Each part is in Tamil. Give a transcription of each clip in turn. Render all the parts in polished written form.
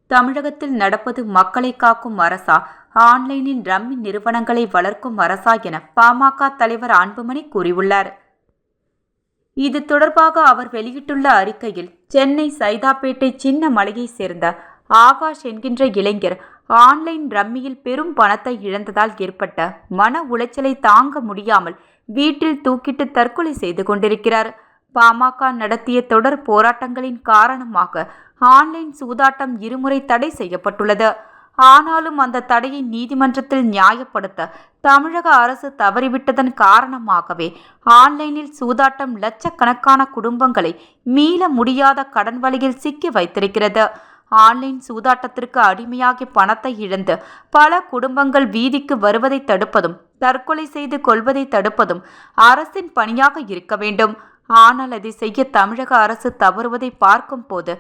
தமிழகத்தில் நடப்பது மக்களை காக்கும் அரசா, ஆன்லைனில் ரம்மி நிறுவனங்களை வளர்க்கும் அரசா என பாமக தலைவர் அன்புமணி கூறியுள்ளார். இது தொடர்பாக அவர் வெளியிட்டுள்ள அறிக்கையில், சென்னை சைதாப்பேட்டை சின்னமலையைச் சேர்ந்த ஆகாஷ் என்கின்ற இளைஞர் ஆன்லைன் ரம்மியில் பெரும் பணத்தை இழந்ததால் ஏற்பட்ட மன உளைச்சலை தாங்க முடியாமல் வீட்டில் தூக்கிட்டு தற்கொலை செய்து கொண்டிருக்கிறார். பாமக நடத்திய தொடர் போராட்டங்களின் காரணமாக ஆன்லைன் சூதாட்டம் இருமுறை தடை செய்யப்பட்டுள்ளது. ஆனாலும் அந்த தடையை நீதிமன்றத்தில் நியாயப்படுத்த தமிழக அரசு தவறிவிட்டதன் காரணமாகவே ஆன்லைனில் சூதாட்டம் லட்சக்கணக்கான குடும்பங்களை மீள முடியாத கடன் வலையில் சிக்கி வைத்திருக்கிறது. ஆன்லைன் சூதாட்டத்திற்கு அடிமையாகி பணத்தை இழந்து பல குடும்பங்கள் வீதிக்கு வருவதை தடுப்பதும், தற்கொலை செய்து கொள்வதை தடுப்பதும் அரசின் பணியாக இருக்க வேண்டும். ஆனால் அதை செய்ய தமிழக அரசு தவறுவதை பார்க்கும் போது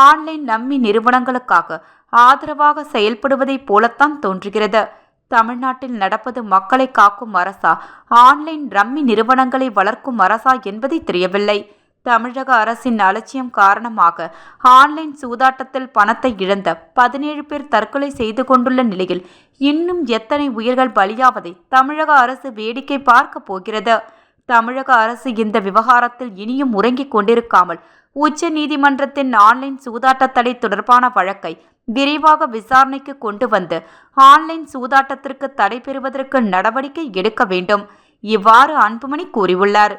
ஆன்லைன் ரம்மி நிறுவனங்களுக்காக ஆதரவாக செயல்படுவதைப் போலத்தான் தோன்றுகிறது. தமிழ்நாட்டில் நடப்பது மக்களை காக்கும் அரசா, ஆன்லைன் ரம்மி நிறுவனங்களை வளர்க்கும் அரசா என்பதை தெரியவில்லை. தமிழக அரசின் அலட்சியம் காரணமாக ஆன்லைன் சூதாட்டத்தில் பணத்தை இழந்த 17 பேர் தற்கொலை செய்து கொண்டுள்ள நிலையில் இன்னும் எத்தனை உயிர்கள் பலியாவதை தமிழக அரசு வேடிக்கை பார்க்க போகிறது? தமிழக அரசு இந்த விவகாரத்தில் இனியும் உறங்கிக் கொண்டிருக்காமல் உச்ச நீதிமன்றத்தின் ஆன்லைன் சூதாட்ட தடை தொடர்பான வழக்கை விரைவாக விசாரணைக்கு கொண்டு வந்து ஆன்லைன் சூதாட்டத்திற்கு தடை பெறுவதற்கு நடவடிக்கை எடுக்க வேண்டும். இவ்வாறு அன்புமணி கூறியுள்ளார்.